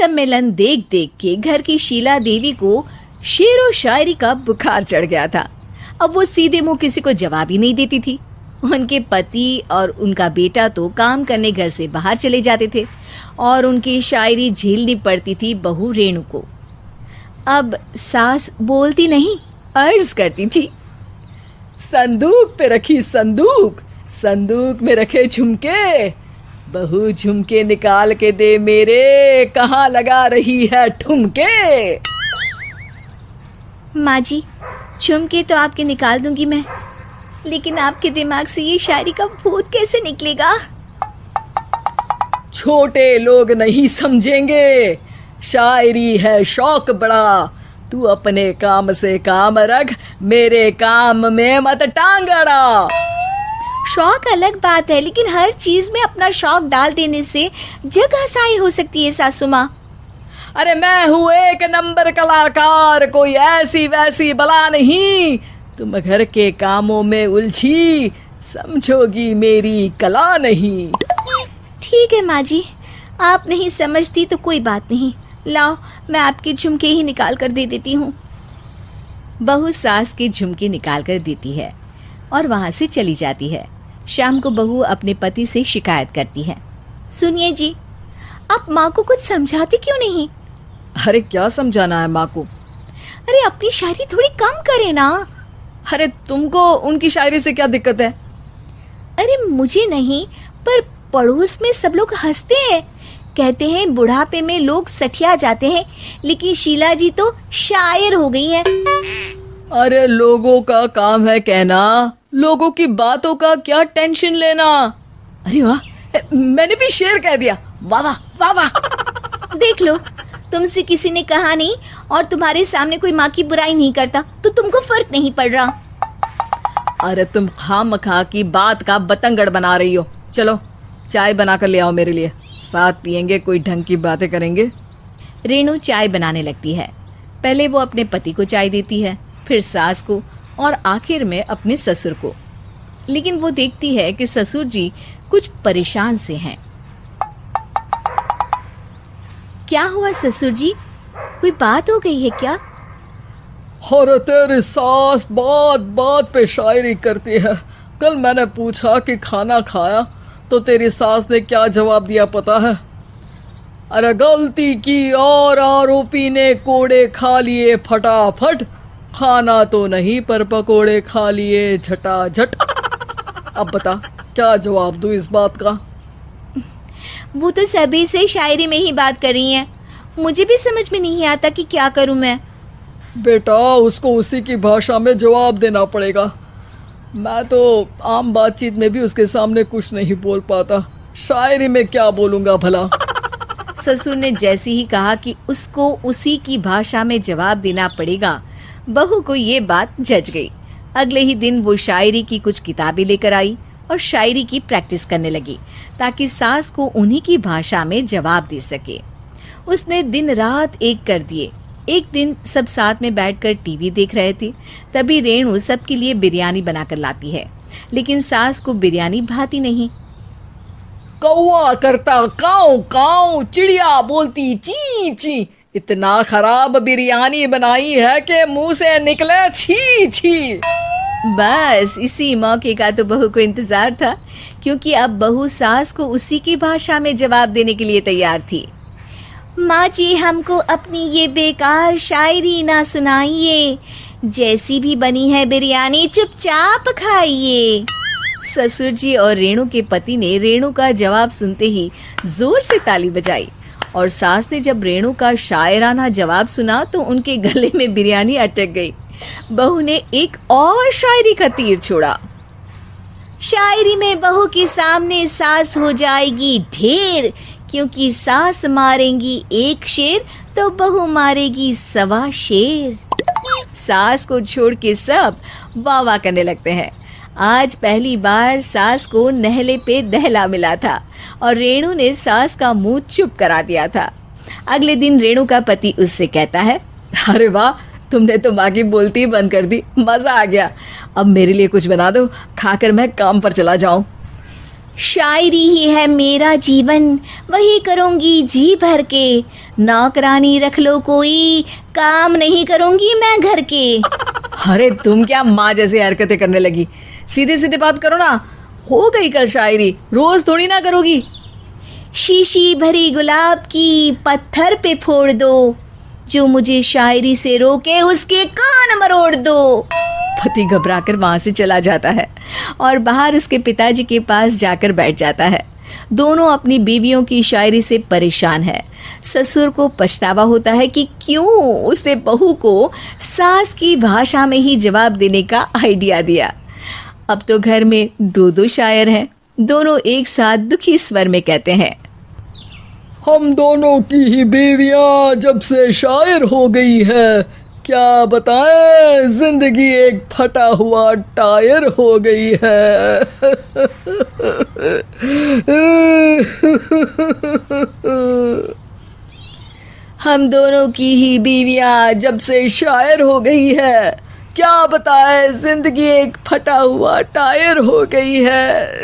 सम्मेलन देख देख के घर की शीला देवी को शेर व शायरी का बुखार चढ़ गया था। अब वो सीधे मुंह किसी को जवाब ही नहीं देती थी। उनके पति और उनका बेटा तो काम करने घर से बाहर चले जाते थे और उनकी शायरी झेलनी पड़ती थी बहू रेणु को। अब सास बोलती नहीं, अर्ज करती थी, संदूक पे रखी संदूक, संदूक में रखे झुमके, बहू झुमके निकाल के दे मेरे, कहाँ लगा रही है ठुमके। माँ जी, झुमके तो आपके निकाल दूंगी मैं, लेकिन आपके दिमाग से ये शायरी का भूत कैसे निकलेगा? छोटे लोग नहीं समझेंगे, शायरी है शौक बड़ा, तू अपने काम से काम रख, मेरे काम में मत टांग अड़ा। शौक अलग बात है, लेकिन हर चीज में अपना शौक डाल देने से जग हंसाई हो सकती है सासू माँ। अरे मैं हूँ एक नंबर कलाकार, कोई ऐसी वैसी बला नहीं, तुम घर के कामों में उलझी, समझोगी मेरी कला नहीं। ठीक है माँ जी, आप नहीं समझती तो कोई बात नहीं, लाओ मैं आपके झुमके ही निकाल कर दे देती हूँ। बहू सास के झुमके निकाल कर देती है और वहाँ से चली जाती है। शाम को बहू अपने पति से शिकायत करती है, सुनिए जी, आप माँ को कुछ समझाते क्यों नहीं? अरे क्या समझाना है माँ को? अरे अपनी शायरी थोड़ी कम करे ना। अरे तुमको उनकी शायरी से क्या दिक्कत है? अरे मुझे नहीं, पर पड़ोस में सब लोग हंसते हैं, कहते हैं बुढ़ापे में लोग सठिया जाते हैं, लेकिन शीला जी तो शायर हो गई हैं। अरे लोगों का काम है कहना, लोगों की बातों का क्या टेंशन लेना। अरे वाह, मैंने भी शेर कह दिया, वाह वाह वाह वाह। देख लो, तुमसे किसी ने कहा नहीं और तुम्हारे सामने कोई माँ की बुराई नहीं करता तो तुमको फर्क नहीं पड़ रहा। अरे तुम खामखा की बात का बतंगड़ बना रही हो। चलो चाय बना कर ले आओ मेरे लिए, साथ पियेंगे, कोई ढंग की बातें करेंगे। रेणु चाय बनाने लगती है। पहले वो अपने पति को चाय देती है, फिर सास को और आखिर में अपने ससुर को। लेकिन वो देखती है कि ससुर जी कुछ परेशान से हैं। क्या हुआ ससुर जी, कोई बात हो गई है क्या? अरे तेरी सास बात बात पे शायरी करती है। कल मैंने पूछा कि खाना खाया तो तेरी सास ने क्या जवाब दिया पता है? अरे गलती की और आरोपी ने कोड़े खा लिए फटाफट, खाना तो नहीं पर पकोड़े खा लिए झटाझट। अब बता क्या जवाब दूं इस बात का? वो तो सभी से शायरी में ही बात कर रही हैं, मुझे भी समझ में नहीं आता कि क्या करूं मैं। बेटा उसको उसी की भाषा में जवाब देना पड़ेगा। मैं तो आम बातचीत में भी उसके सामने कुछ नहीं बोल पाता, शायरी में क्या बोलूंगा भला। ससुर ने जैसे ही कहा कि उसको उसी की भाषा में जवाब देना पड़ेगा, बहू को ये बात जच गई। अगले ही दिन वो शायरी की कुछ किताबें लेकर आई और शायरी की प्रैक्टिस करने लगी ताकि सास को उन्हीं की भाषा में जवाब दे सके। उसने दिन रात एक कर दिए। एक दिन सब साथ में बैठकर टीवी देख रहे थे, तभी रेणु सबके लिए बिरयानी बनाकर लाती है, लेकिन सास को बिरयानी भाती नहीं। कौवा करता काऊ काऊ, चिड़िया बोलती ची ची, इतना खराब बिरयानी बनाई है कि मुंह से निकले छी छी। बस इसी मौके का तो बहू को इंतजार था, क्योंकि अब बहू सास को उसी की भाषा में जवाब देने के लिए तैयार थी। माँ जी, हमको अपनी ये बेकार शायरी ना सुनाइए, जैसी भी बनी है बिरयानी चुपचाप खाइए। ससुर जी और रेणु के पति ने रेणु का जवाब सुनते ही जोर से ताली बजाई और सास ने जब रेणु का शायराना जवाब सुना तो उनके गले में बिरयानी अटक गई। बहू ने एक और शायरी का तीर छोड़ा। शायरी में बहू के सामने सास हो जाएगी ढेर, क्योंकि सास मारेंगी एक शेर तो बहू मारेगी 1.25 शेर। सास को छोड़ के सब वाह वाह करने लगते हैं। आज पहली बार सास को नहले पे दहला मिला था और रेणु ने सास का मुंह चुप करा दिया था। अगले दिन रेणु का पति उससे कहता है, अरे वाह, तुमने तो माँ की बोलती बंद कर दी, मजा आ गया। अब मेरे लिए कुछ बना दो, खाकर मैं काम पर चला जाऊं। शायरी ही है मेरा जीवन, वही करूँगी जी भर के। नौकरानी रख लो कोई, काम नहीं करूँगी मैं घर के। अरे तुम क्या माँ जैसी हरकतें करने लगी, सीधे सीधे बात करो ना। हो गई कल शायरी, रोज थोड़ी ना करोगी। शीशी भरी गुलाब की पत्थर पे फोड़ दो, जो मुझे शायरी से रोके उसके कान मरोड़ दो। पति घबराकर वहां से चला जाता है और बाहर उसके पिताजी के पास जाकर बैठ जाता है। दोनों अपनी बीवियों की शायरी से परेशान है। ससुर को पछतावा होता है कि क्यों उसने बहू को सास की भाषा में ही जवाब देने का आइडिया दिया। अब तो घर में दो दो शायर हैं। दोनों एक साथ दुखी स्वर में कहते हैं, हम दोनों की ही बीवियां जब से शायर हो गई है, क्या बताएं, जिंदगी एक फटा हुआ टायर हो गई है। हम दोनों की ही बीवियां जब से शायर हो गई है, क्या बताए जिंदगी एक फटा हुआ टायर हो गई है।